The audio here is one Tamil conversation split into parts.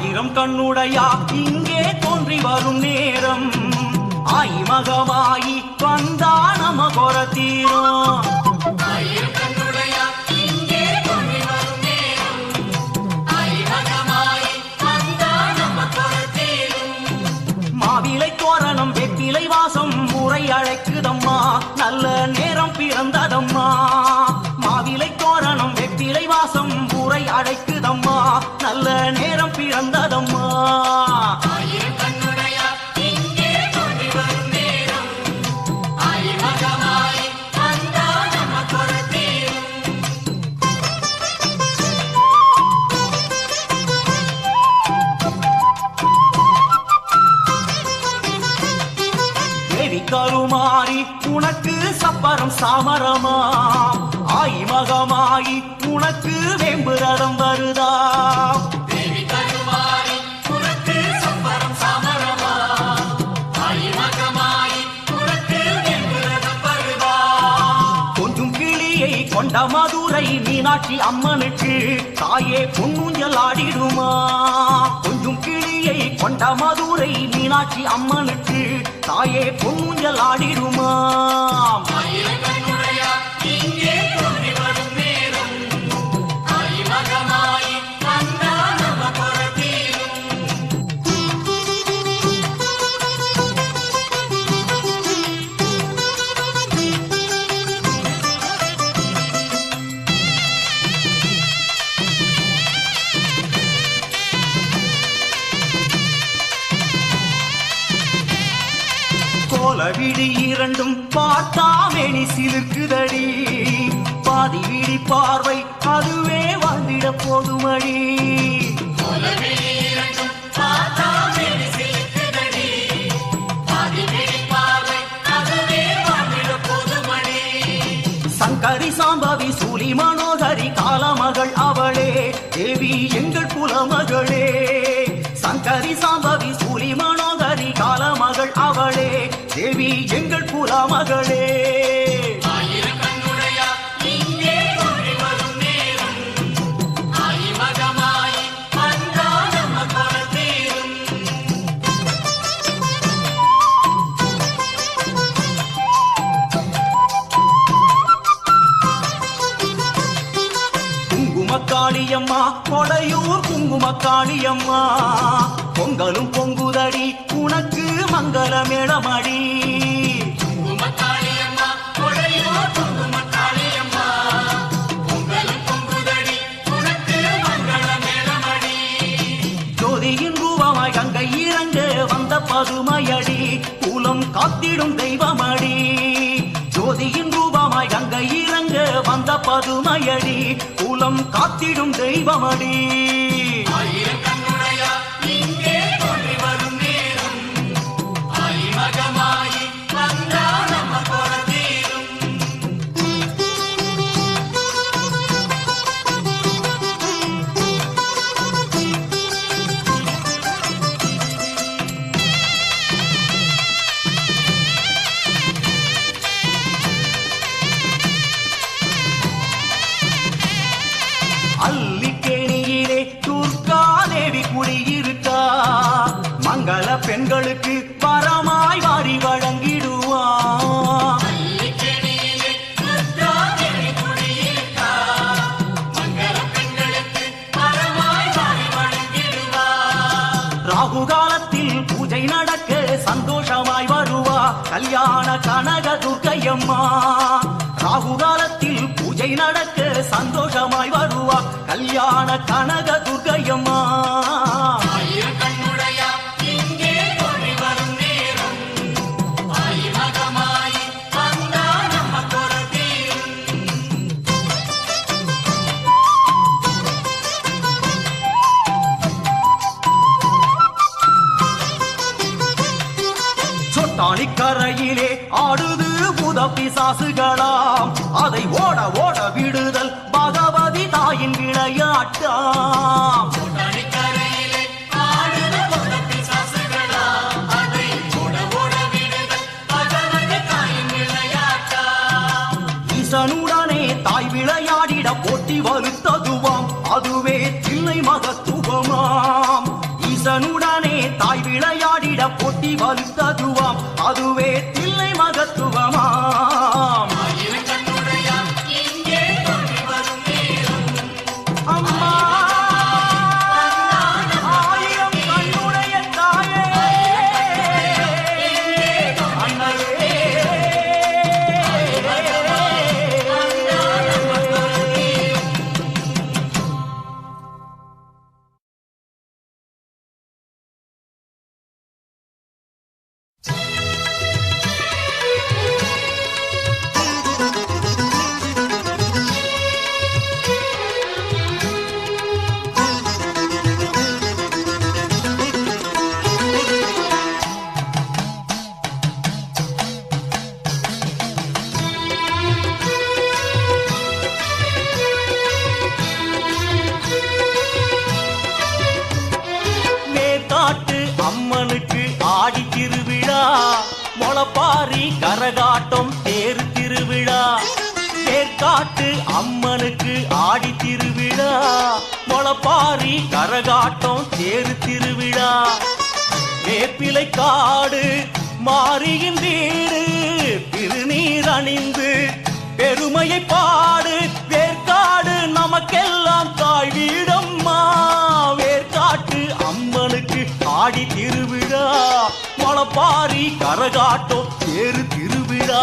ஆயிரம் கண்ணுடையா இங்கே தோன்றி வரும் நேரம் ஆயிமகமாயி வந்தா நம கொர தீரும். மாவிலை தோரணம் வெற்றிலை வாசம் முறை அழைக்குதம்மா நல்ல நேரம் பிறந்ததம்மா. மாவிலை தோரணம் வெற்றிலை வாசம் முறை அழைக்குதம்மா நல்ல நேரம் பிறந்ததம்மா. கருமாறி உனக்கு சப்பரம் சாமரமா ஆயிமகமாயி உனக்கு வேம்புரதம் வருதா. கொஞ்சம் கிளியை கொண்ட மதுரை மீனாட்சி அம்மனுக்கு தாயே பொன்னூஞ்சல் ஆடிடுமா. கொஞ்சம் கிளியை கொண்ட மதுரை மீனாட்சி அம்மனுக்கு தாயே பொன்னூஞ்சல் ஆடிடுமா. விடி இரண்டும் பார்த்தாமேனி சிலுக்குதடி பாதி விடி பார்வை அதுவே வாழ்ந்திட போதுமடி. சங்கரி சாம்பவி சூலி மனோகரி காலமகள் அவளே தேவி எங்கள் குலமகளே. சங்கரி சாம்பவி சூலி மனோகரி காலமகள் அவளே தேவி எங்கள் குலமகளே. குங்குமக்காளியம்மா கொடையூர் குங்குமக்காளியம்மா பொங்கலும் பொங்குதடி உனக்கு மங்கள மேளமடி. ஜோதியின் ரூபமாய் கங்கை இறங்க வந்த பதுமையடி குலம் காத்திடும் தெய்வமடி. ஜோதியின் ரூபமாய் கங்கை இறங்க வந்த பதுமையடி குலம் காத்திடும் தெய்வமடி. அல்லிக்கேணியிலே துர்காதேவி குடியிருக்கா மங்கள பெண்களுக்கு வரமாய் வாரி வழங்கிடுவா. ராகு காலத்தில் பூஜை நடக்க சந்தோஷமாய் வருவா கல்யாண கனக துர்க்கையம்மா. ராகு காலத்தில் பூஜை நடக்க சந்தோஷமாய் வருவா கல்யாண கனக துர்க்கையம்மா. சொட்டாணிக்கரையிலே ஆடுது புத பிசாசுகளாம் அதை ஓட ஓட விடுதல் பகவதி தாயின் விளையாட்டாம். ஈசனுடனே தாய் விளையாடிட போட்டி வலுத்ததுவாம் அதுவே தில்லை மகத்துவமாம். கரகாட்டம் தேர் திருவிழா ஏற்காட்டு அம்மனுக்கு ஆடி திருவிழா முளப்பாரி கரகாட்டம் தேர் திருவிழா வேப்பிலை காடு மாரியின் வீடு திருநீர் அணிந்து பெருமையை பாடு வேற்காடு நமக்கெல்லாம் தாய் வீடம்மா வேற்காட்டு அம்மனுக்கு ஆடி திருவிழா முளப்பாரி கரகாட்டம் தேர் திருவிழா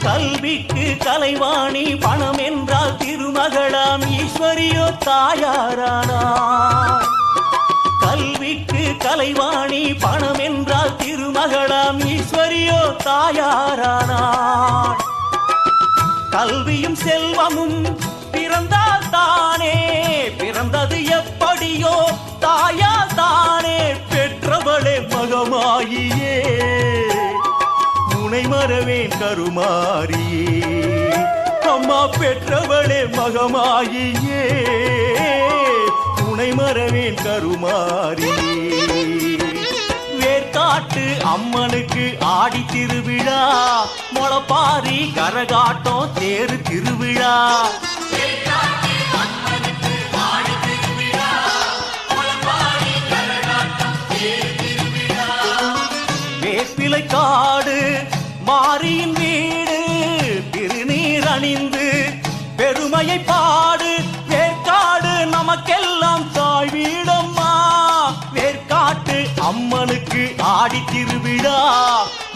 கல்விக்கு கலைவாணி பணம் என்றால் திருமகளாம் ஈஸ்வரியோ தாயாரானார் கல்விக்கு கலைவாணி பணம் என்றால் திருமகளாம் ஈஸ்வரியோ தாயாரானார் கல்வியும் செல்வமும் பிறந்தால் தானே பிறந்தது எப்படியோ தாயால் தானே பெற்றவளே மகமாயியே முனை மறவேன் கருமாரியே அம்மா பெற்றவளே மகமாயியே முனை மறவேன் கருமாரியே வேற்காட்டு அம்மனுக்கு ஆடி திருவிழா முளப்பாரி கரகாட்டம் தேர் திருவிழா வேப்பிலை காடு மாரியின் வீடு திருநீர் அணிந்து பெருமையை பாடு வேற்காடு நமக்கெல்லாம் தாய் வீடம்மா வேற்காட்டு அம்மனுக்கு ஆடி திருவிழா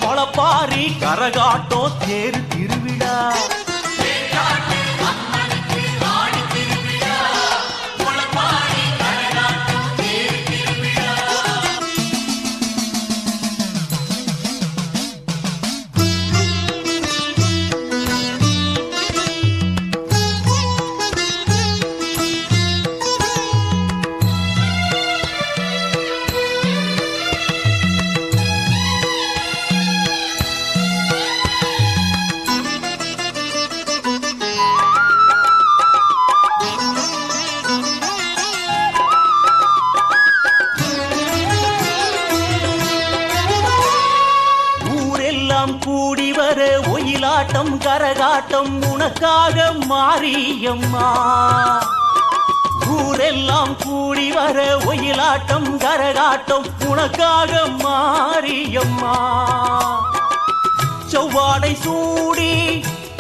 முளப்பாரி கரகாட்டம் தேர் திருவிழா கூடி வர ஒயிலாட்டம் கரகாட்டம் உனக்காக மாரியம்மா ஊரெல்லாம் கூடி வர ஒயிலாட்டம் கரகாட்டம் உனக்காக மாரியம்மா செவ்வாடை சூடி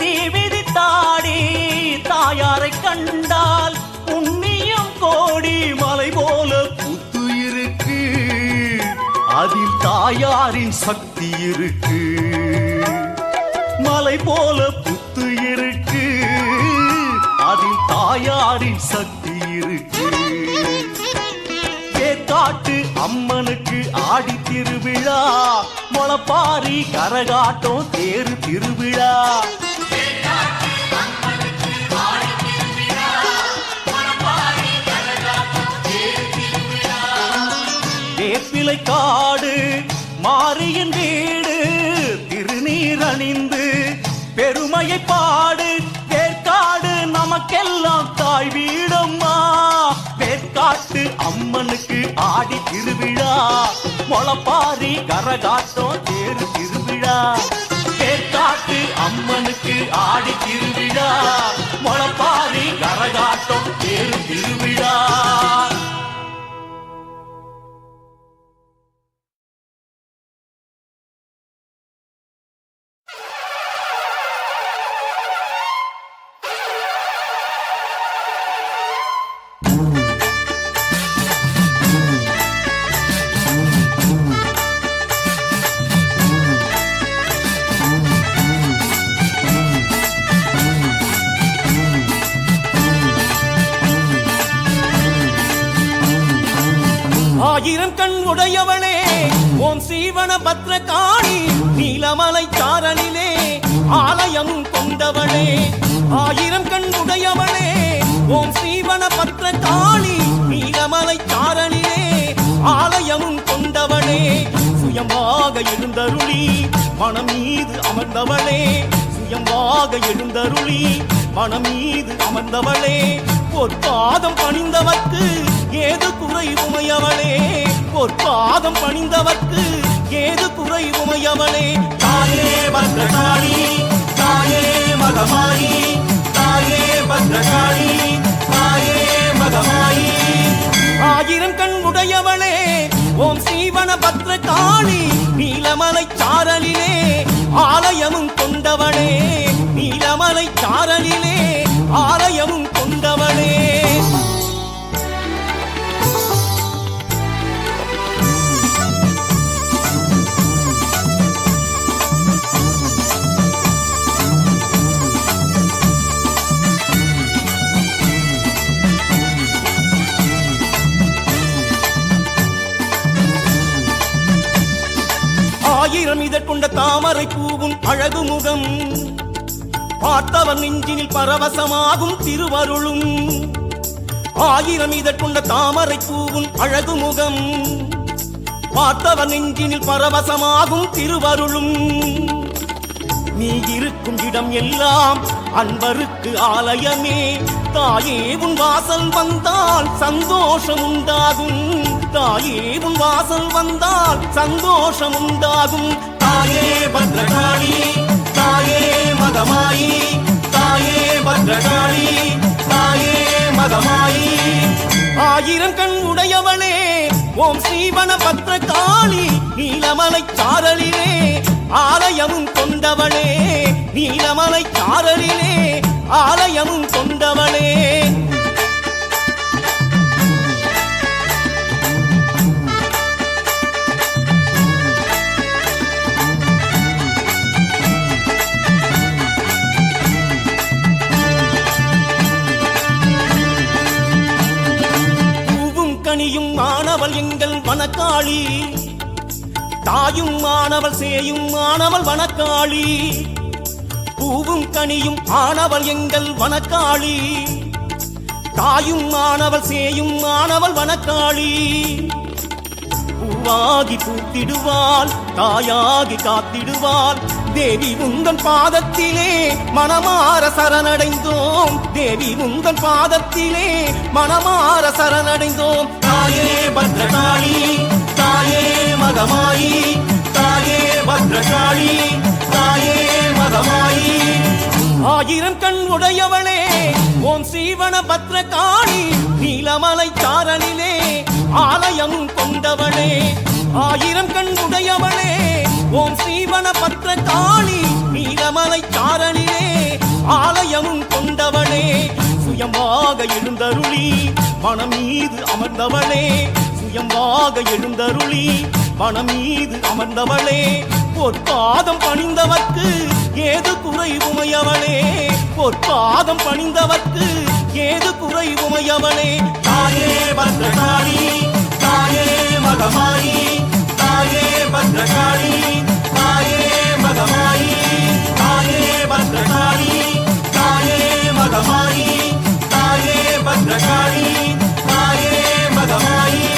தீவிதி தாடி தாயாரை கண்டால் புண்ணியம் கோடி மலை போல புத்து இருக்கு அதில் தாயாரின் சக்தி இருக்கு மலை போல புத்து இருக்கு அதில் தாயாரின் சக்தி இருக்கு வேற்காட்டு அம்மனுக்கு ஆடி திருவிழா முளப்பாரி கரகாட்டம் தேர் திருவிழா வேப்பிலை காடு மாரியின் வீடு திருநீர் அணிந்து பெருமையை பாடு வேற்காடு நமக்கெல்லாம் தாய் வீடம்மா வேற்காட்டு அம்மனுக்கு ஆடி திருவிழா முளப்பாரி கரகாட்டம் தேர் திருவிழா வேற்காட்டு அம்மனுக்கு ஆடி திருவிழா முளப்பாரி கரகாட்டம் தேர் திருவிழா ஆயிரம் கண் உடையவனே ஓம் சீவன பத்ரகாளி நீலமலை சாரலிலே ஆலயம் கொண்டவளே ஆயிரம் கண் உடையவளே ஓம் சீவன பத்ரகாளி நீலமலை சாரலிலே ஆலயமும் கொண்டவளே சுயமாக எழுந்தருளி மனம் மீது அமர்ந்தவளே சுயமாக எழுந்தருளி மனம் மீது அமர்ந்தவளே பொற்பாதம் பணிந்தவர்க்கு ஏது குறை உமையவளே பொற்பாதம் பணிந்தவர்க்கு ஏது குறை உமையவளே தாயே பத்ரகாளி தாயே மகமாயி தாயே பத்ரகாளி தாயே மகமாயி ஆயிரம் கண் உடையவளே ஓம் சீவன பத்ரகாளி நீலமலை சாரலிலே ஆலயமும் கொண்டவளே நீலமலை சாரலிலே ஆலயமும் கொண்டவளே ஆயிரம் இதற்கொண்ட தாமரை பூவும் அழகு முகம் பார்த்தவன் நெஞ்சினில் பரவசமாகும் திருவருளும் ஆயிரம் இதற்கொண்ட தாமரை பூவும் அழகு முகம் பார்த்தவன் நெஞ்சினில் பரவசமாகும் திருவருளும் நீ இருக்கும் இடம் எல்லாம் அன்பருக்கு ஆலயமே தாயே உன் வாசல் வந்தால் சந்தோஷம் உண்டாகும் தாயே உன் வாசல் வந்தால் சந்தோஷம் உண்டாகும் தாயே பத்ரகாளி தாயே மகமாயி தாயே பத்ரகாளி தாயே மகமாயி ஆயிரம் கண் உடையவளே ஓம் சீவன பத்ரகாளி நீலமலை சாரலிலே ஆலயமும் கொண்டவளே நீலமலை சாரலிலே ஆலயமும் கொண்டவளே கனியும் மாணவள் எங்கள் வனக்காளி தாயும் மாணவள் சேயும் மாணவள் வனக்காளி பூவும் கனியும் ஆனவள் எங்கள் வனக்காளி தாயும் மாணவள் சேயும் மாணவள் வனக்காளி பூவாகி பூத்திடுவாள் தாயாகி காத்திடுவாள் தேவி உந்தன் பாதத்திலே மனமார சரணடைந்தோம் தேவி உந்தன் பாதத்திலே மனமார சரணடைந்தோம் தாயே பத்ரகாளி தாயே மகமாயி தாயே பத்ரகாளி தாயே மகமாயி ஆயிரம் கண் உடையவளே ஓம் சீவன பத்ரகாளி நீலமலை சாரலிலே ஆலயம் கொண்டவளே ஆயிரம் கண் உடையவளே ஓம் சீவன பத்ரகாளி நீலமலை சாரலிலே ஆலயமும் கொண்டவளே சுயமாக எழுந்தருளி மனம் மீது அமர்ந்தவளே சுயமாக எழுந்தருளி மனம் மீது அமர்ந்தவளே பொற்பாதம் பணிந்தவர்க்கு ஏது குறை உமையவளே பொற்பாதம் பணிந்தவர்க்கு ஏது குறை உமையவளே தாயே பத்ரகாளி தாயே மகமாயி தாயே பத்ரகாளி தாயே மகமாயி தாயே பத்ரகாளி தாயே மகமாயி தாயே பத்ரகாளி தாயே மகமாயி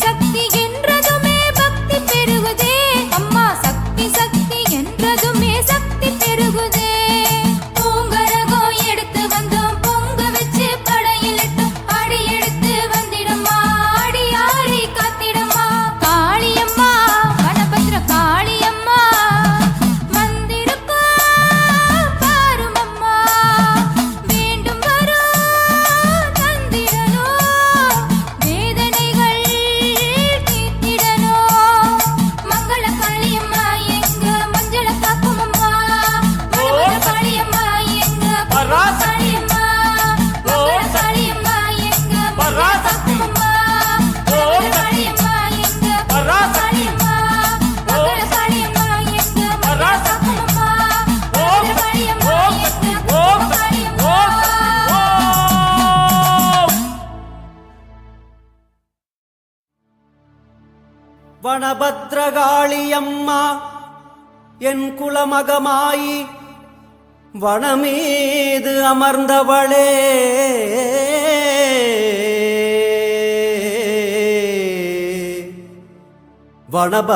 சக்தி என்றதுமே பக்தி பெருகுதே அம்மா சக்தி சக்தி என்றதுமே சக்தி பெருகுதே பூங்கரகம் எடுத்து வந்தோம் பொங்க வச்சு படையிலிட்டோம் அடி எடுத்து வந்திடம்மா அடி ஆடி காத்திடம்மா காளியம்மா வனபத்ர காளியம்மா வந்திருக்கா பாருமம்மா வேண்டும் வரும் தந்திடணும் வேதனைகள் தீர்த்திடணும் மங்கள காளியம்மா எங்க மஞ்சள காக்குமம்மா வனபத்ர காளியம்மா எங்க காளியம்மா மங்கள காளியம்மா எங்க மஞ்சள காக்குமம்மா வனபத்ர காளியம்மா எங்க காளியம்மா மங்கள காளியம்மா எங்க மஞ்சள காக்குமம்மா வனபத்ர காளியம்மா எங்க காளியம்மா வனபத்ரகாளியம்மா என் குலமகமாயி வனமீது அமர்ந்தவளே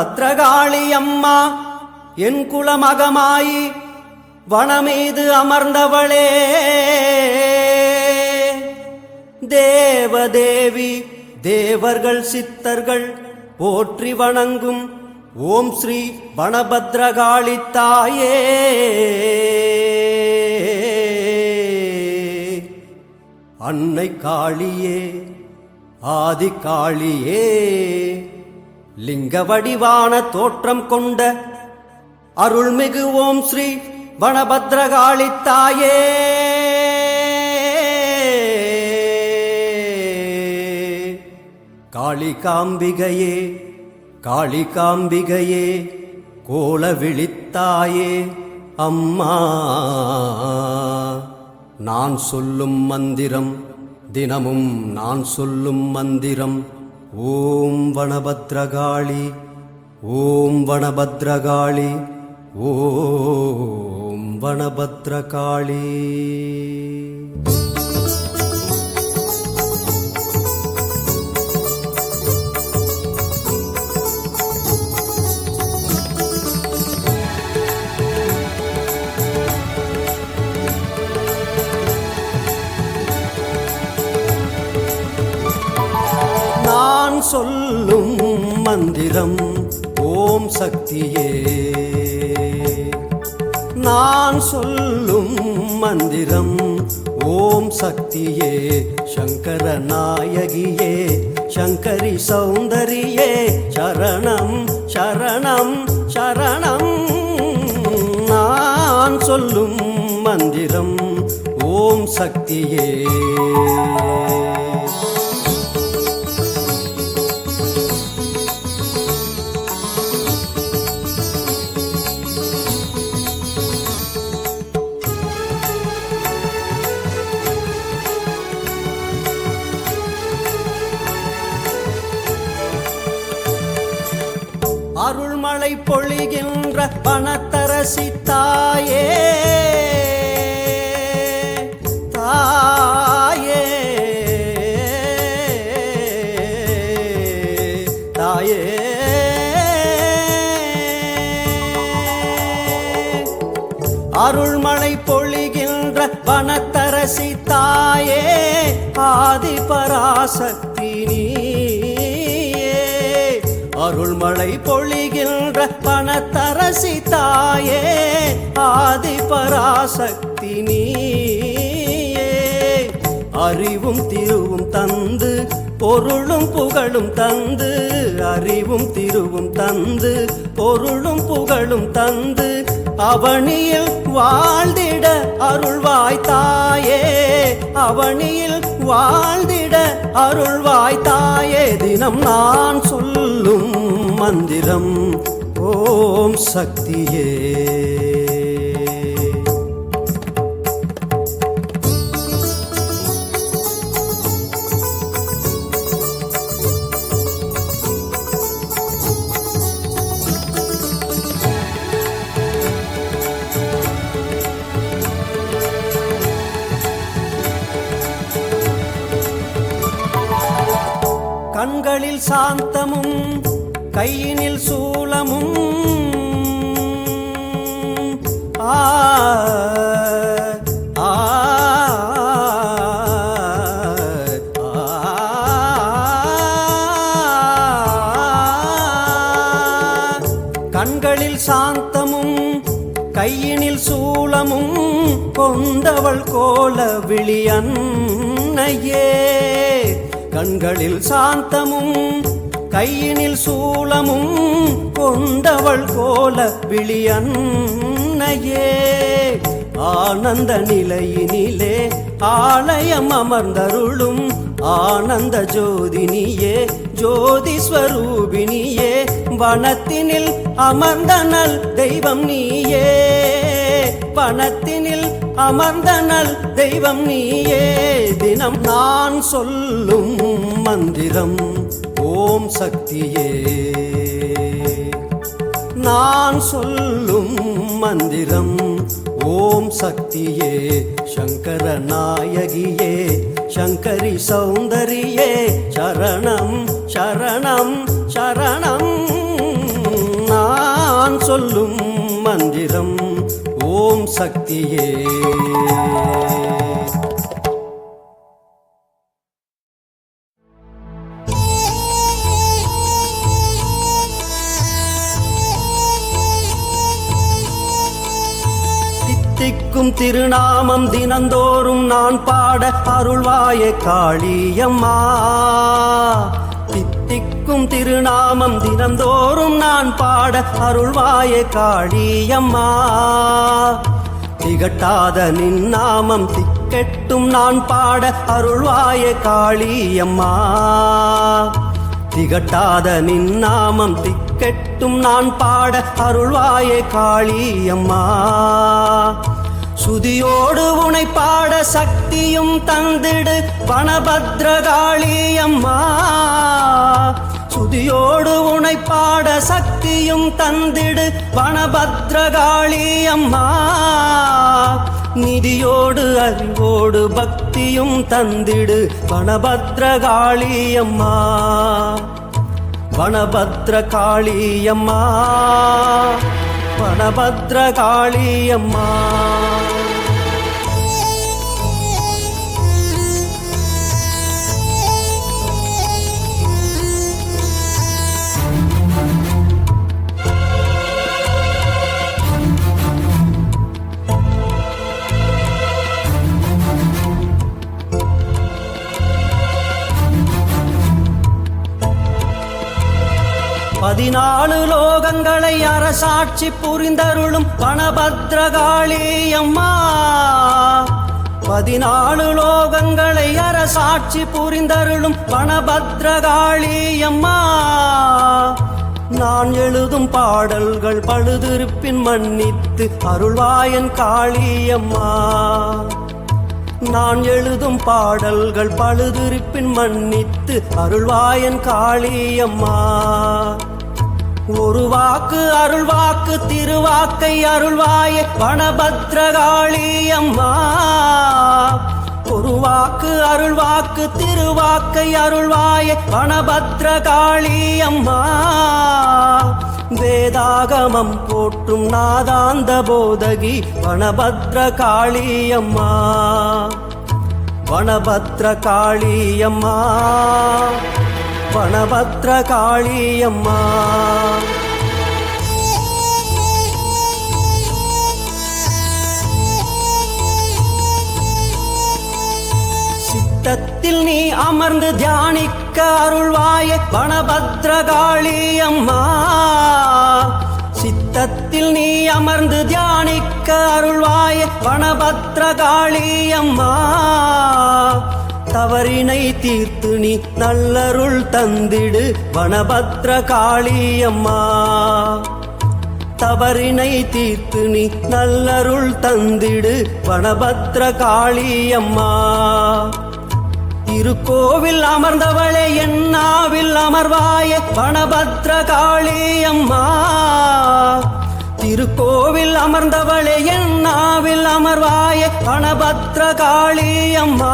வனபத்ரகாளியம்மா என் குலமகமாயி வனமீது அமர்ந்தவளே தேவதேவி தேவர்கள் சித்தர்கள் போற்றி வணங்கும் ஓம் ஸ்ரீ வனபத்ரகாளி தாயே அன்னை காளியே ஆதி காளியே லிங்க வடிவான தோற்றம் கொண்ட அருள்மிகு ஓம் ஸ்ரீ வனபத்ரகாளி தாயே காளிகாம்பிகையே காளிகாம்பிகையே கோல விழித்தாயே அம்மா நான் சொல்லும் மந்திரம் தினமும் நான் சொல்லும் மந்திரம் ஓம் வனபத்ரகாளி ஓம் வனபத்ரகாளி ஓம் வனபத்ரகாளி. நான் சொல்லும் மந்திரம் ஓம் சக்தியே நான் சொல்லும் மந்திரம் ஓம் சக்தியே சங்கர நாயகியே சங்கரி சௌந்தரியே சரணம் சரணம் சரணம் நான் சொல்லும் மந்திரம் ஓம் சக்தியே அருள்மழை பொழிகின்ற வனத்தரசி தாயே தாயே தாயே அருள்மழை பொழிகின்ற வனத்தரசி தாயே ஆதி பராசக்தி நீயே அருள்மழை பொழிகின்ற வனத்தரசி தாயே ஆதி பராசக்தி நீயே அறிவும் திருவும் தந்து பொருளும் புகழும் தந்து அறிவும் திருவும் தந்து பொருளும் புகழும் தந்து அவனியில் வாழ்ந்திட அருள்வாய் தாயே அவனியில் வாழ்ந்திட அருள்வாய் தாயே தினம் நான் சொல்லும் மந்திரம் ஓம் சக்தியே கண்களில் சாந்தமும் கையினில் சூலமும் ஆ ஆ கண்களில் சாந்தமும் கையினில் சூலமும் கொண்டவள் கோல விழியன்னையே கண்களில் சாந்தமும் கையினில் சூலமும் கொண்டவள் கோல விழியன்னையே ஆனந்த நிலையினிலே ஆலயம் அமர்ந்தருளும் ஆனந்த ஜோதினியே ஜோதி ஸ்வரூபினியே வனத்தினில் அமர்ந்த நல் தெய்வம் நீயே வனத்தினில் அமர்ந்த நல் தெய்வம் நீயே தினம் நான் சொல்லும் மந்திரம் ஓம் சக்தியே நான் சொல்லும் மந்திரம் ஓம் சக்தியே சங்கர நாயகியே சங்கரி சௌந்தரியே சரணம் சரணம் சரணம் நான் சொல்லும் மந்திரம் ஓம் சக்தியே தித்திக்கும் திருநாமம் தினந்தோறும் நான் பாட அருள்வாயே காளியம்மா தித்திக்கும் திருநாமம் தினந்தோறும் நான் பாட அருள்வாயே காளியம்மா திகட்டாத நின்னாமம் திக்கெட்டும் நான் பாட அருள்வாயே காளியம்மா திகட்டாத நின்னாமம் திக்கெட்டும் நான் பாட அருள்வாயே காளியம்மா சுதியோடு உனை பாட சக்தியும் தந்திடு வனபத்ரகாளியம்மா சுதியோடு உனை பாட சக்தியும் தந்திடு வனபத்ரகாளியம்மா நிதியோடு அறிவோடு பக்தியும் தந்திடு வனபத்ரகாளியம்மா வனபத்ரகாளியம்மா வனபத்ரகாளியம்மா பதினாலு லோகங்களை அரசாட்சி புரிந்தருளும் வனபத்ரகாளியம்மா பதினாலு லோகங்களை அரசாட்சி புரிந்தருளும் வனபத்ரகாளியம்மா நான் எழுதும் பாடல்கள் பழுதிருப்பின் மன்னித்து அருள்வாயன் காளியம்மா நான் எழுதும் பாடல்கள் பழுதிருப்பின் மன்னித்து அருள்வாயன் காளியம்மா ஒரு வாக்கு அருள்வாக்கு திருவாக்கை அருள்வாயே வனபத்ரகாளியம்மா ஒரு வாக்கு அருள்வாக்கு திருவாக்கை அருள்வாயே வனபத்ரகாளியம்மா வேதாகமம் போற்றும் நாதாந்த போதகி வனபத்ரகாளியம்மா வனபத்ரகாளியம்மா வனபத்ரகாளியம்மா சித்தத்தில் நீ அமர்ந்து தியானிக்க அருள்வாயே வனபத்ரகாளியம்மா சித்தத்தில் நீ அமர்ந்து தியானிக்க அருள்வாயே வனபத்ரகாளியம்மா தவறினை தீர்த்து நீ நல்லருள் தந்திடு வனபத்ரகாளியம்மா தவறினை தீர்த்து நீ நல்லருள் தந்திடு வனபத்ரகாளியம்மா திருக்கோவில் அமர்ந்தவளே என்னாவில் அமர்வாயே வனபத்ரகாளியம்மா திருக்கோவில் அமர்ந்தவளே என்னாவில் அமர்வாயே வனபத்ரகாளியம்மா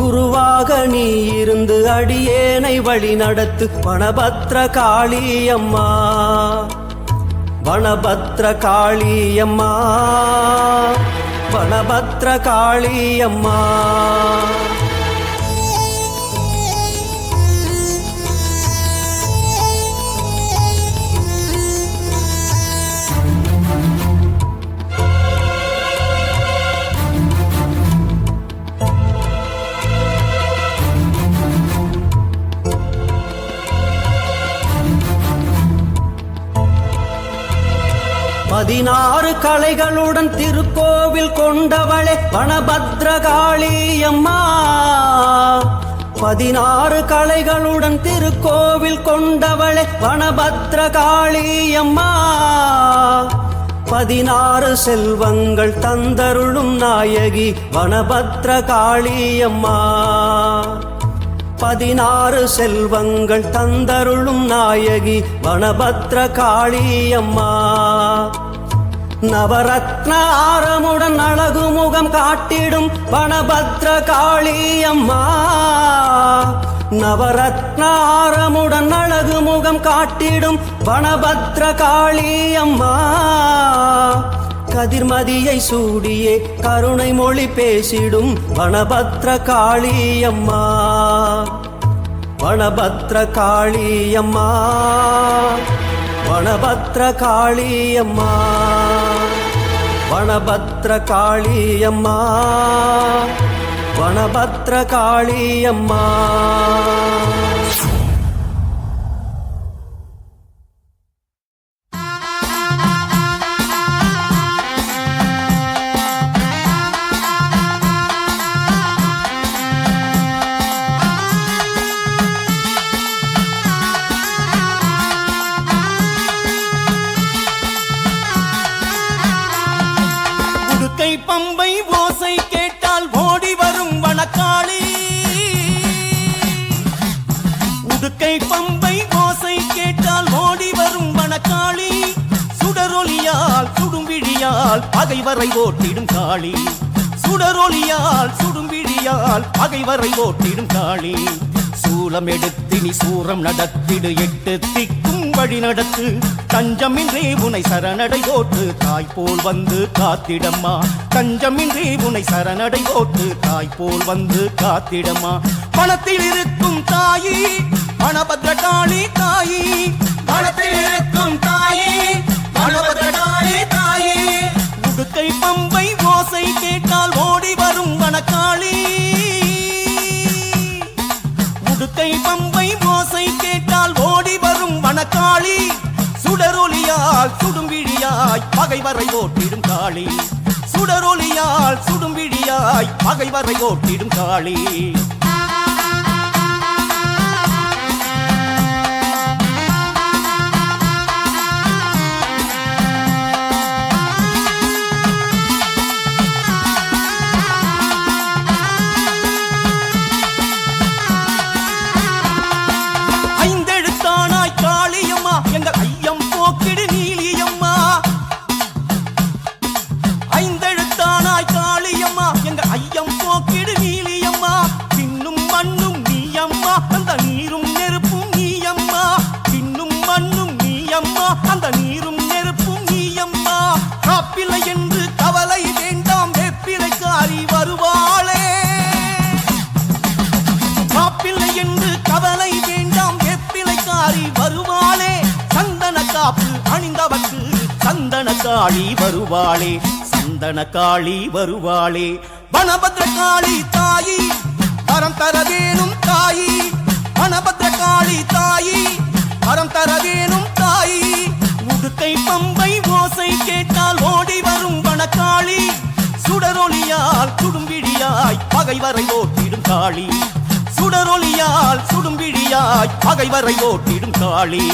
குருவாக நீ இருந்து அடியேனை வழி நடத்து வனபத்ர காளியம்மா வனபத்ர காளியம்மா வனபத்ர காளியம்மா பதினாறு கலைகளுடன் திருக்கோவில் கொண்டவளே வனபத்ர காளியம்மா 16 கலைகளுடன் திருக்கோவில் கொண்டவளே வனபத்ர காளியம்மா 16 செல்வங்கள் தந்தருளும் நாயகி வனபத்ர காளியம்மா 16 செல்வங்கள் தந்தருளும் நாயகி வனபத்ர காளியம்மா நவரத்ன ஆரமுடன் அழகு முகம் காட்டிடும் வனபத்ர காளியம்மா நவரத்ன ஆரமுடன் அழகு முகம் காட்டிடும் வனபத்ர காளியம்மா கதிர்மதியை சூடியே கருணை மொழி பேசிடும் வனபத்ர காளியம்மா வனபத்ர காளியம்மா வனபத்ர காளியம்மா வனபத்ர காளியம்மா வனபத்ர காளியம்மா பம்பை ஓசை கேட்டால் ஓடி வரும் வனக்காளி உடுக்கை பம்பை ஓசை கேட்டால் ஓடி வரும் வனக்காளி சுடரொலியால் சுடும்பிழியால் பகைவரை ஓட்டிடும் காளி சுடரொலியால் சுடும்பிழியால் பகைவரை ஓட்டிடும் காளி சூலம் எடுத்து நீ சூரம் நடத்திடு 8 திக்கும் வழி நடத்து தஞ்சமின்றி உனை சரணடை போட்டு தாய் போல் வந்து காத்திடம்மா தஞ்சமின்றி உனை சரணடை போட்டு தாய் போல் வந்து காத்திடம்மா பணத்தில் இருக்கும் தாயி வனபத்ர காளி தாயி பணத்தில் இருக்கும் தாயி வனபத்ர காளி தாயி உடுக்கை பம்பை ஓசை கேட்டால் ஓடி வரும் வனக்காளி உடுக்கை பம்பை ஓசை கேட்டால் ஓடி வரும் வனக்காளி சுடரொலியால் சுடும்பிழியாய் பகைவரை ஓட்டிடும் காளி சுடரொலியால் சுடும்பிழியாய் பகைவரை ஓட்டிடும் காளி அந்த நீரும் நெருப்பும் நீயம்மா காப்பில்லை என்று கவலை வேண்டாம் வெப்பிலைக்காரி வருவாளே காப்பில்லை என்று கவலை வேண்டாம் வெப்பிலைக்காரி வருவாளே சந்தன காப்பு அணிந்தவர்க்கு சந்தன காளி வருவாளே சந்தன காளி வருவாளே வனபத்ர காளி தாயி வரம் தர வேணும் தாயி வனபத்ர காளி தாயி வரம் தர வேணும் தாயி உடுக்கை பம்பை ஓசை கேட்டால் ஓடி வரும் வனக்காளி சுடரொலியால் சுடும்பிழியாய் பகைவரை ஓட்டிடும் காளி சுடரொலியால் சுடும்பிழியாய் பகைவரை ஓட்டிடும் காளி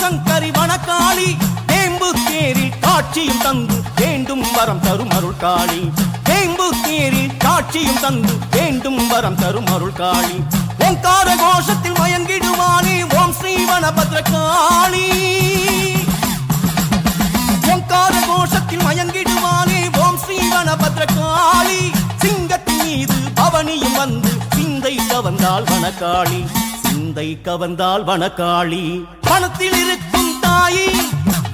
சங்கரி வனக்காளி வேம்பு தேரில் காட்சியும் தந்து வேண்டும் வரம் தரும் அருள் காளி வேம்பு தேரில் காட்சியும் தந்து வேண்டும் வரம் தரும் அருள் காளி ஓங்கார கோஷத்தில் மயங்கிடுவானே ஓம் ஸ்ரீ வனபத்ரகாளி ஓங்கார கோஷத்தில் மயங்கிடுவானே ஓம் ஸ்ரீ வனபத்ரகாளி சிங்கத்தின் மீது பவனியும் வந்து சிந்தை கவர்ந்தாள் வனக்காளி சிந்தை கவர்ந்தாள் வனக்காளி வனத்தில் இருக்கும் தாயி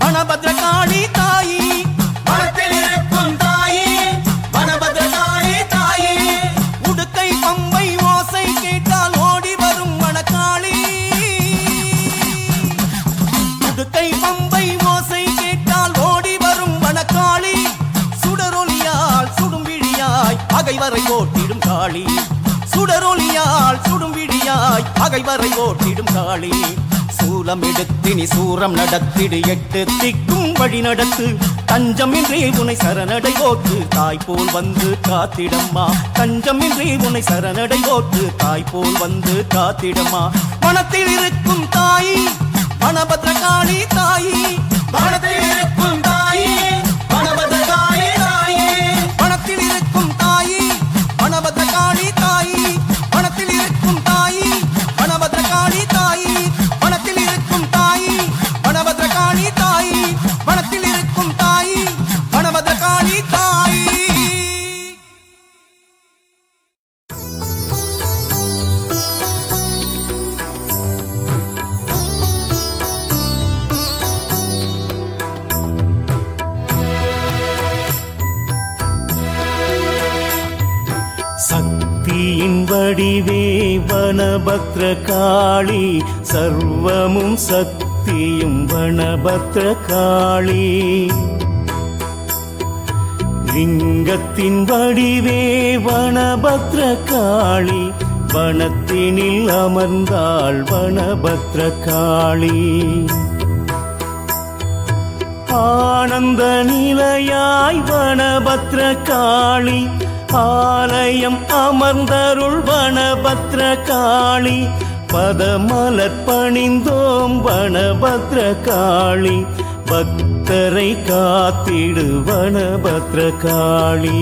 வனபத்ரகாளி தாயி வனத்தில் இருக்கும் தாயி வனபத்ரகாளி தாயி உடுக்கை பம்பை ஓசை கேட்டால் ஓடி வரும் வனக்காளி உடுக்கை பம்பை ஓசை கேட்டால் ஓடி வரும் வனக்காளி சுடரொலியால் சுடும் விழியாய் பகைவரை ஓட்டிடும் காளி சுடரொலியால் சுடும் விழியாய் பகைவரை ஓட்டிடும் காளி சூலம் எடுத்தினி சூரம் நடத்திடு எட்டு திக்கும் வழி நடத்து தஞ்சமின்றி உனை சரணடை ஓட்டு தாய் போல் வந்து காத்திடம்மா தஞ்சமின்றி உனை சரணடை ஓட்டு தாய் போல் வந்து காத்திடம்மா வனத்தில் இருக்கும் தாயி வனபத்ரகாளி தாயி வனத்தில் இருக்கும் தாயி வனபத்ரகாளி தாயி வனத்தில் இருக்கும் தாயி வனபத்ரகாளி தாயி வனத்தில் இருக்கும் தாயி வனபத்ரகாளி தாயி வனத்தில் இருக்கும் தாயி வனபத்ரகாளி தாயி வனத்தில் இருக்கும் தாயி வனபத்ரகாளி தாயி சக்தியின் வடிவே வனபத்ரகாளி சர்வமும் சக்தியும் வனபத்ரகாளி லிங்கத்தின் வடிவே வனபத்ரகாளி வனத்தினில் அமர்ந்தாள் வனபத்ரகாளி ஆனந்த நிலையாய் வனபத்ரகாளி ஆலயம் அமர்ந்தருள் வனபத்ரகாளி பதமலர் பணிந்தோம் வனபத்ரகாளி பக்தரை காத்திடு வனபத்ரகாளி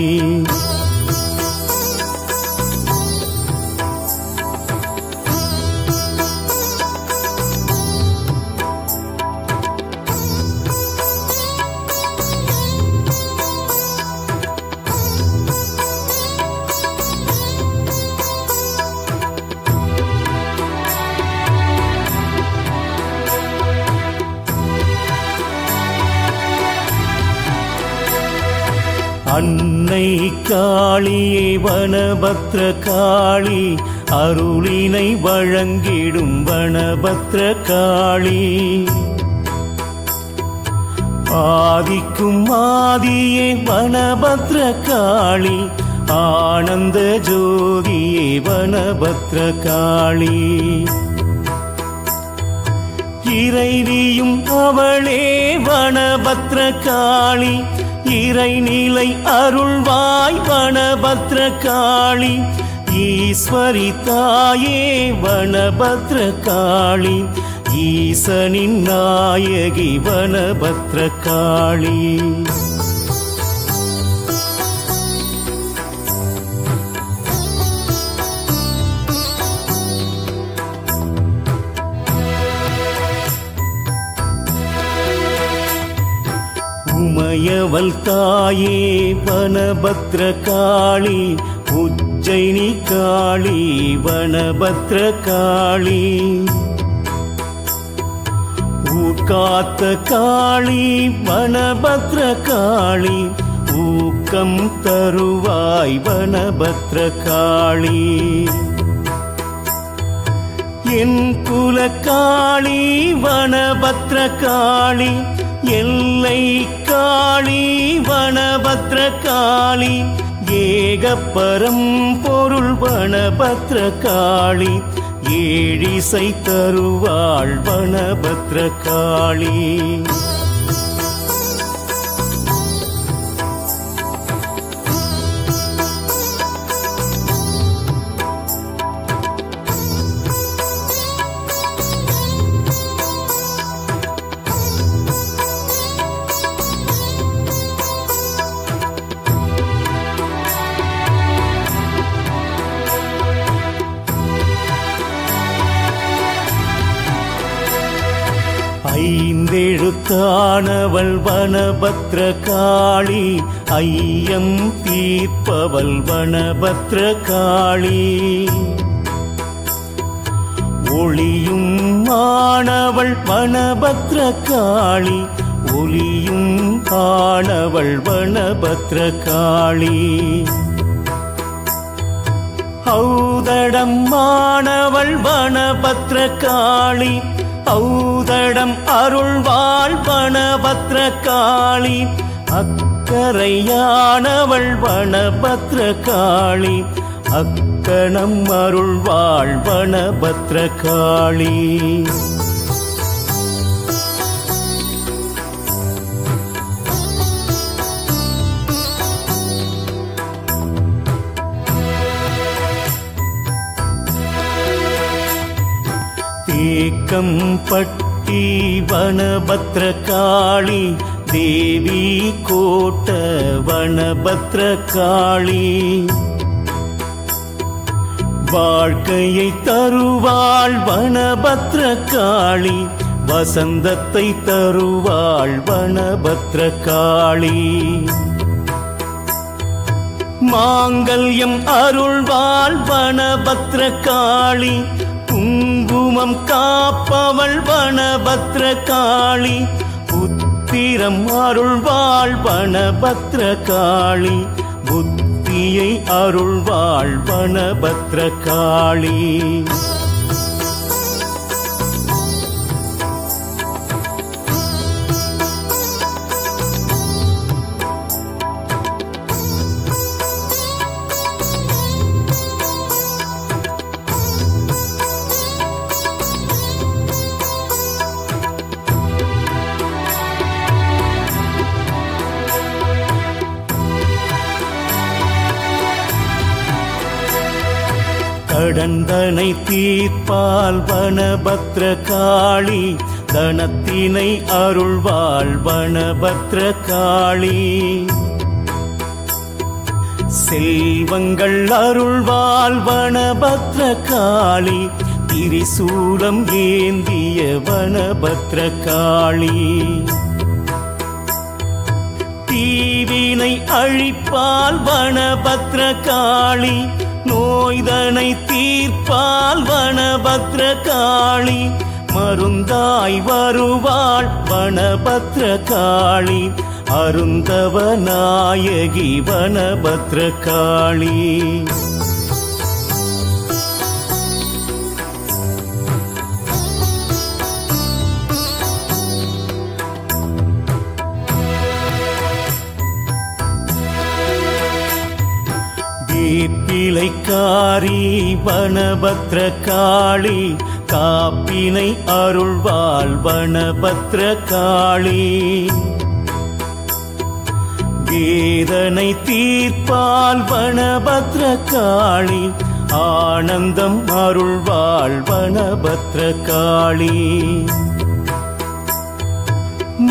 அன்னை காளியே வனபத்ரகாளி அருளினை வழங்கிடும் வனபத்ரகாளி ஆதிக்கும் ஆதியே வனபத்ரகாளி ஆனந்த ஜோதியே வனபத்ரகாளி இறைவியும் அவளே வனபத்ரகாளி இறைநிலை அருள்வாய் வனபத்ரகாளி ஈஸ்வரி தாயே வனபத்ரகாளி ஈசனின் நாயகி வனபத்ரகாளி உமையவள் தாயே வனபத்ரகாளி உஜ்ஜயினி காளி வனபத்ரகாளி ஊர்காத்த காளி வனபத்ரகாளி ஊக்கம் தருவாய் வனபத்ரகாளி என் குலகாளி வனபத்ரகாளி எல்லை காளி வனபத்ரகாளி ஏகப்பரம் பொருள் வனபத்ரகாளி ஏழிசை தருவாள் வனபத்ரகாளி ஐந்தெழுத்தானவள் வனபத்ர காளி, ஐயம் தீர்ப்பவள் வனபத்ர காளி. ஒளியும் ஆனவள் வனபத்ர காளி, ஒளியும் ஆனவள் வனபத்ர காளி. ஔதடம் ஆனவள் வனபத்ர காளி, ஔதடம் அருள்வாள் வனபத்ர காளி. அக்கரையானவள் வனபத்ர காளி, அக்கணம் அருள்வாள் வனபத்ர காளி. தேக்கம் பட்டி வனபத்ர காளி, தேவி கோட்ட வனபத்ர காளி. வாழ்க்கையை தருவாள் வனபத்ர காளி, வசந்தத்தை தருவாள் வனபத்ர காளி. மாங்கல்யம் அருள்வாள் வனபத்ர காளி, குங்குமம் காப்பவள் வனபத்ர காளி. புத்திரம் அருள்வாள் வனபத்ர காளி, புத்தியை அருள்வாள் வனபத்ர காளி. கடந்தனை தீர்ப்பால் வனபத்ர காளி, தனத்தினை அருள்வாள் வனபத்ர காளி. செல்வங்கள் அருள்வாள் வனபத்ர காளி, திரிசூலம் ஏந்திய வனபத்ர காளி. தீவினை அழிப்பால் வனபத்ர காளி, நோய்தனை தீர்ப்பால் வனபத்ர காளி. மருந்தாய் வருவாள் வனபத்ர காளி, அருந்தவ நாயகி வனபத்ர காளி. வேப்பிலைக்காரி வனபத்ர காளி, காப்பினை அருள்வாள் வனபத்ர காளி. வேதனை தீர்ப்பால் வனபத்ர காளி, ஆனந்தம் அருள்வாள் வனபத்ர காளி.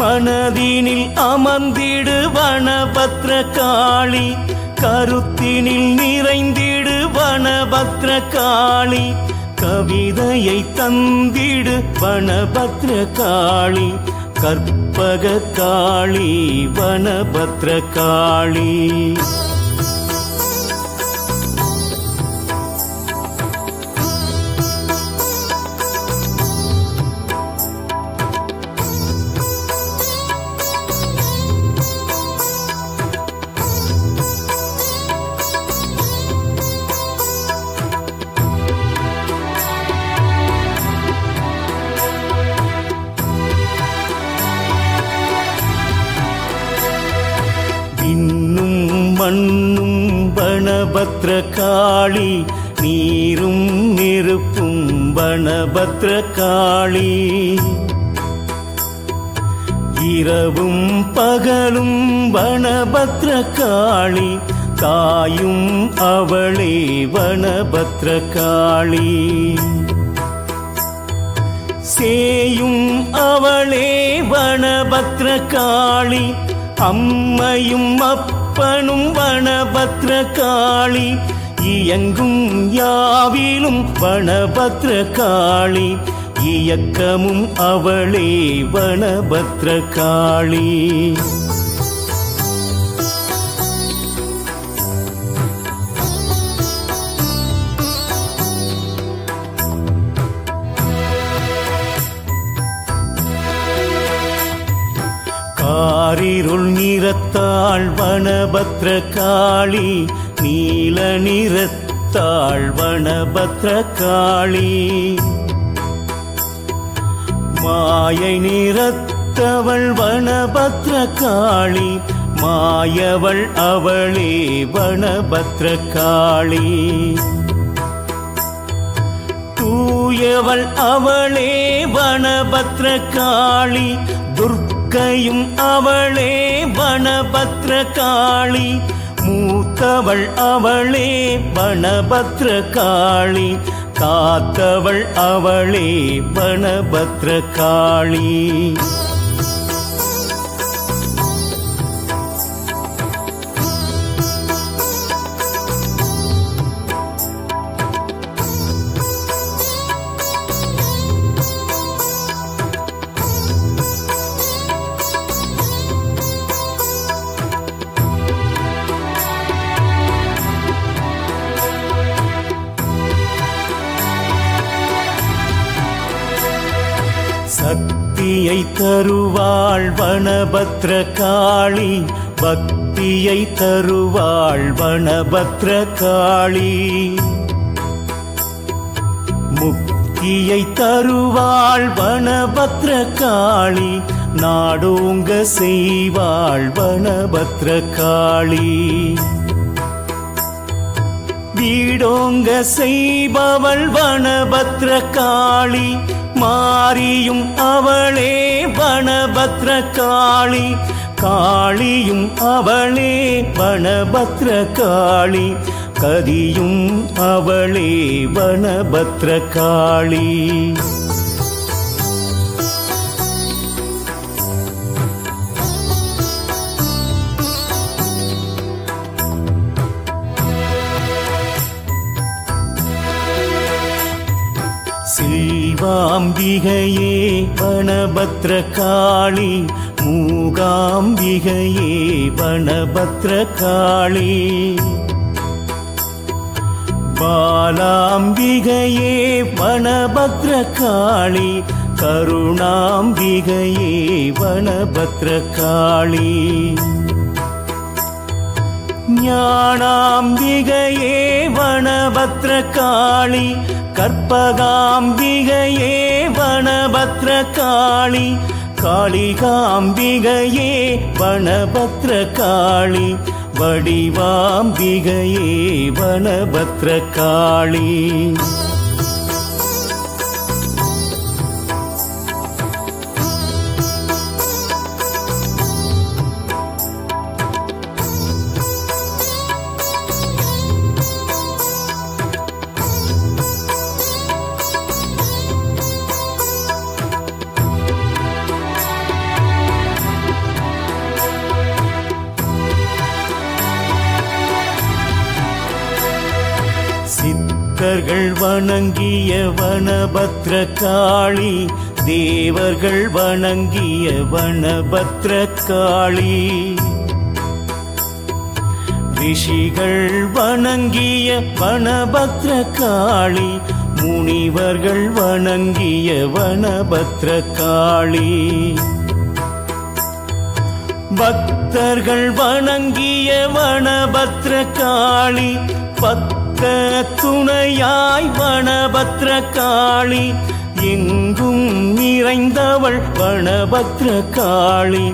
மனதினில் அமர்ந்திடு வனபத்ர காளி, கருத்தினில் நிறைந்திடு வனபத்ர காளி. கவிதையை தந்திடு வனபத்ர காளி, கற்பக காளி வனபத்ர காளி. இன்னும் மண்ணும் வனபத்ர காளி, நீரும் நெருப்பும் வனபத்ர காளி. இரவும் பகலும் வனபத்ர காளி, தாயும் அவளே வனபத்ர காளி. சேயும் அவளே வனபத்ர காளி, அம்மையும் அப்பனும் வனபத்ர காளி. இயங்கும் யாவிலும் வனபத்ர காளி, இயக்கமும் அவளே வனபத்ரகாளி. காரிருள் நிறத்தாள் வனபத்ரகாளி, நீல நிறத்தாள் வனபத்ரகாளி. மாயை நிறத்தவள் வனபத்ரகாளி, மாயவள் அவளே வனபத்ரகாளி. தூயவள் அவளே வனபத்ரகாளி, துர்க்கையும் அவளே வனபத்ரகாளி. மூத்தவள் அவளே வனபத்ரகாளி, காத்தவள் அவளே வனபத்ரகாளி. சக்தியை தருவாள் வனபத்ரகாளி, பக்தியை தருவாள் வனபத்ரகாளி. முக்தியை தருவாள் வனபத்ரகாளி, நாடோங்க செய்வாள் வனபத்ரகாளி. வீடோங்க செய்பவள் வனபத்ரகாளி, மாரியும் அவளே வனபத்ரகாளி. காளியும் அவளே வனபத்ரகாளி, கதியும் அவளே வனபத்ரகாளி. செல்வாம்பிகையே வனபத்ரகாளி, மூகாம்பிகையே வனபத்ரகாளி. பாலாம்பிகையே வனபத்ரகாளி, கருணாம்பிகையே வனபத்ரகாளி. ஞானாம்பிகையே வனபத்ரகாளி, கற்பகாம்பிகையே வனபத்ரகாளி. காளிகாம்பிகையே வனபத்ரகாளி, வடிவாம்பிகையே வனபத்ரகாளி. சித்தர்கள் வணங்கிய வனபத்ரகாளி, தேவர்கள் வணங்கிய வனபத்ரகாளி. ரிஷிகள் வணங்கிய வனபத்ரகாளி, முனிவர்கள் வணங்கிய வனபத்ரகாளி. பக்தர்கள் வணங்கிய வனபத்ரகாளி, பக்த துணையாய் வனபத்ரகாளி. எங்கும் நிறைந்தவள் வனபத்ரகாளி,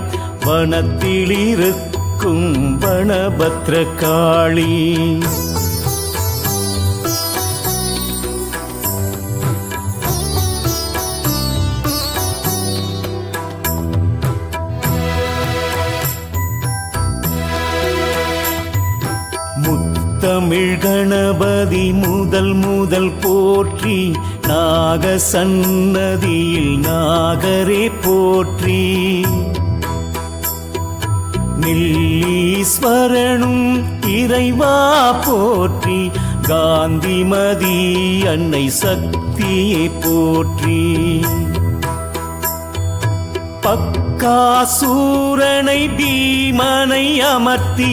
வனத்திலிருக்கும் வனபத்ரகாளி. தமிழ் கணபதி முதல் போற்றி, நாக சன்னதியில் நாகரே போற்றி. நெல்லீஸ்வரனும் இறைவா போற்றி, காந்திமதி அன்னை சக்தியை போற்றி. பக்காசூரனை பீமனை அமர்த்தி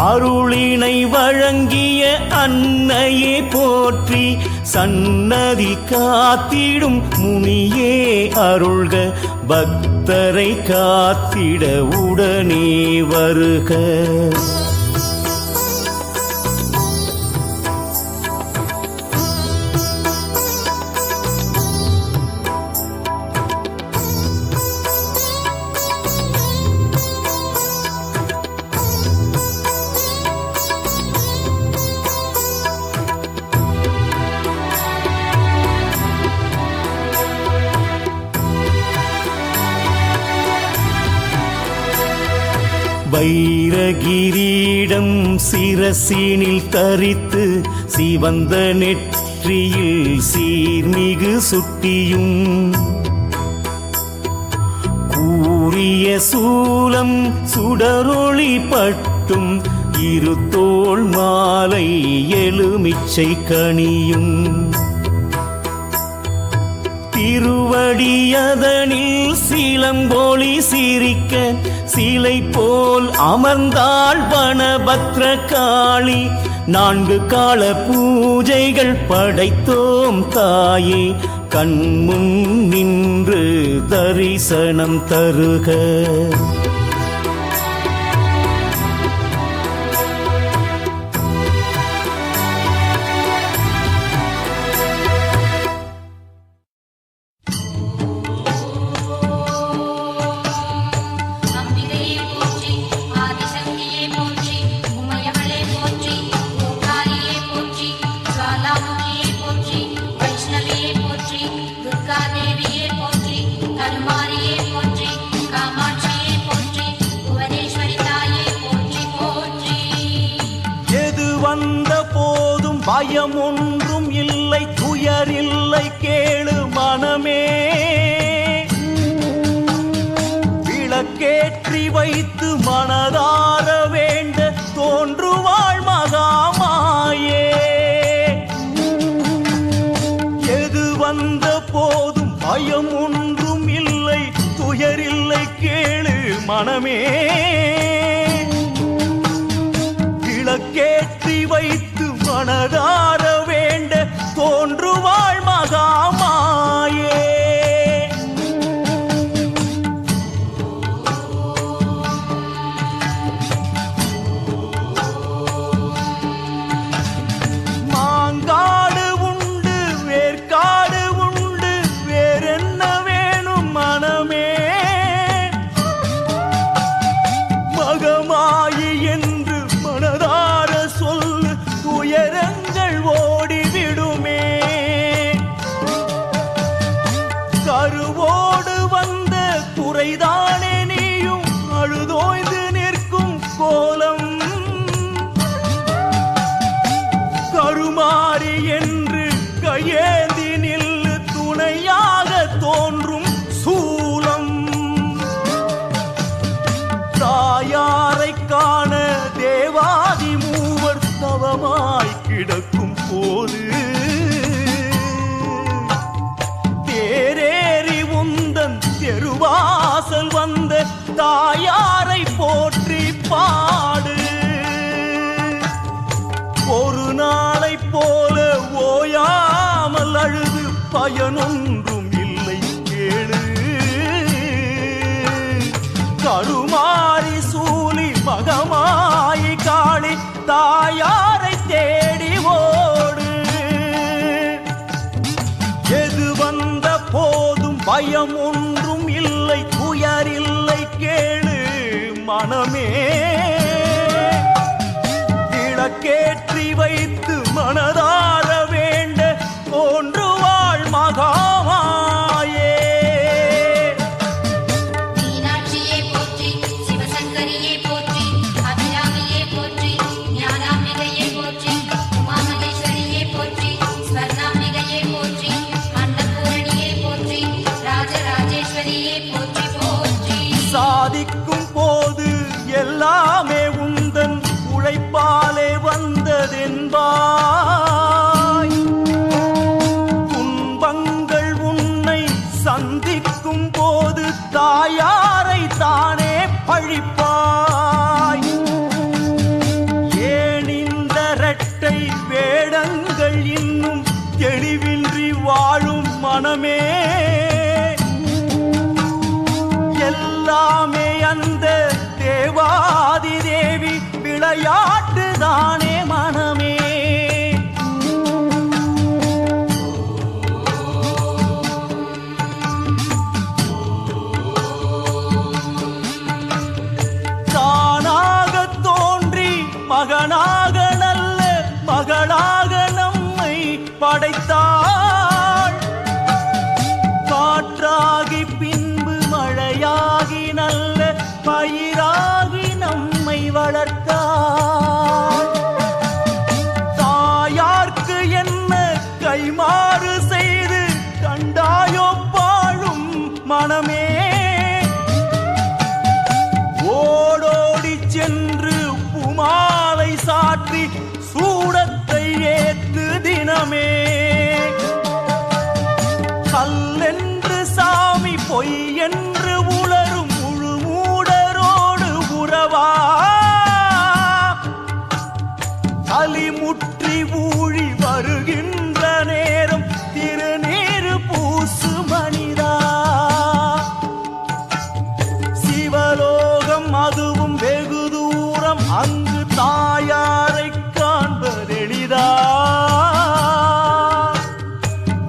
அருளினை வழங்கிய அன்னையே போற்றி. சன்னதி காத்திடும் முனியே அருள்க, பக்தரை காத்திட உடனே வருக. வைரகிரீடம் சிரசினில் தரித்து சிவந்த நெற்றியில் சீர்மிகு சுட்டியும் கூரிய சூலம் சுடரொளி பட்டும் இருதோள் மாலை எலுமிச்சை கனியும் திருவடியதனில் சிலம்பொலி சிரிக்க சிலை போல் அமர்ந்தாள் வனபத்ர காளி. 4 கால பூஜைகள் படைத்தோம் தாயே, கண்முன் நின்று தரிசனம் தருக. பயம் ஒன்றும் இல்லை, துயரில்லை, கேளு மனமே. விளக்கேற்றி வைத்து மனதார வேண்ட தோன்றுவாள் மகாமாயே. எது வந்த போதும் பயம் ஒன்றும் இல்லை, துயரில்லை, கேளு மனமே. விளக்கேற்றி வைத்து மனதார வேண்ட தோன்றுவாள் மகாமாயே. மாங்காடு உண்டு, வேர்க்காடு உண்டு, வேறென்ன வேணும் மனமே. மகமாயி என்று மனதார சொல்லு, துயரங்கள் ஓடிவிடுமே. கருவோடு வந்த குறைதானே நீயும் அழுதோய்ந்து நிற்கும் கோலம். கருமாறி என்று கையேந்தி நில்லு, துணையாக தோன்றும் சூலம். தாயாரை காண தேவாதி மூவர் தவமாய் கிடக்கும் போது தேரேறி உந்தன் தெருவாசல் வந்த தாயாரை போற்றி பாடு. ஒரு நாளை போல ஓயாமல் அழுது பயனொன்றும் இல்லை கேளு. கருமாரி சூலி மகமாயி காளி, தாயாரை தேடி ஓடு. எது வந்த போதும் பயம் ஒன்றும் இல்லை, துயரில்லை, கேளு மனமே. விளக்கேற்றி வைத்து மனதார வேண்ட தோன்றுவாள் மகாமாயே. மீனாட்சியே போற்றி, சிவசங்கரியே போற்றி, அபிராமியே போற்றி, ஞானாம்பிகையே போற்றி, உமாமகேஸ்வரியே போற்றி, ஸ்வர்ணாம்பிகையே போற்றி, அன்னபூரணியே போற்றி, ராஜராஜேஸ்வரியே போற்றி போற்றி. சாதிக்கும் போது எல்லாமே உந்தன் உழைப்பாலே வந்த வந்ததென்பாய். துன்பங்கள் உன்னை சந்திக்கும் போது தாயாரை தானே பழிப்பாய். ஏன் இந்த இரட்டை வேடங்கள் இன்னும் தெளிவின்றி வாழும் மனமே? எல்லாமே அந்த தேவாதி தேவி விளையாட்டு தானே மனமே. தானாக தோன்றி மகனாக நல்ல மகளாக நம்மை படைத்தாள். காற்றாகி பின்பு மழையாகி நல்ல பயிராகி நம்மை வளர்த்தாள். தாயார்க்கு என்ன கைமாறு செய்து கண்டாயோ பாழும் மனமே? ஓடோடி சென்று புமாலை சாற்றி சூடத்தை ஏத்து தினமே. கல்லென்று சாமி பொய் என்று உளரும் முழு மூடரோடு உறவா? களிமுற்றி ஊழி வருகின்ற நேரம் திருநீறு பூசு மனிதா. சிவலோகம் அதுவும் வெகு தூரம், அங்கு தாயாரை காண்பதெளிதா?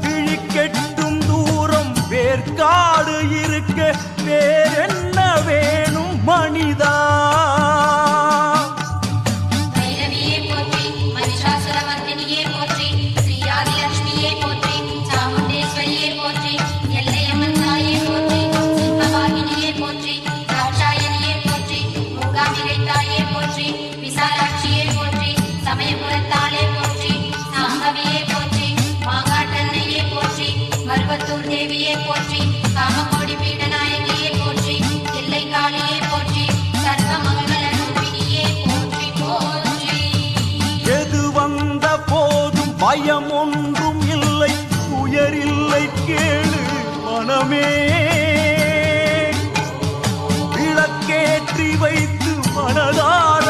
விழிக்கெட்டும் தூரம் வேர்க்காடு இருக்க வேறென்ன வேணும் மனிதா? பைரவியே போற்றி, மகிஷாசுரமர்த்தினியே போற்றி, ஸ்ரீ ஆதிலட்சுமியே போற்றி, சாமுண்டேஸ்வரியே போற்றி, எல்லையம்மன் தாயே போற்றி, சிம்மவாகினியே போற்றி, தாட்சாயணியே போற்றி, மூகாம்பிகை தாயே போற்றி, விசாலாட்சியே போற்றி, சமயபுரத்தாளே போற்றி, சாம்பவியே போற்றி, மாகாட்டன்னையே போற்றி, மருவத்தூர் தேவியே போற்றி, காமகோடி பீடநாயகியே போற்றி, எல்லைக்காளியே போற்றி, சர்வமங்கல ரூபிணியே போற்றி போற்றி. எது வந்த போதும் பயம் ஒன்றும் இல்லை, உயரில்லை கேளு மனமே. விளக்கேற்றி வைத்து மனதார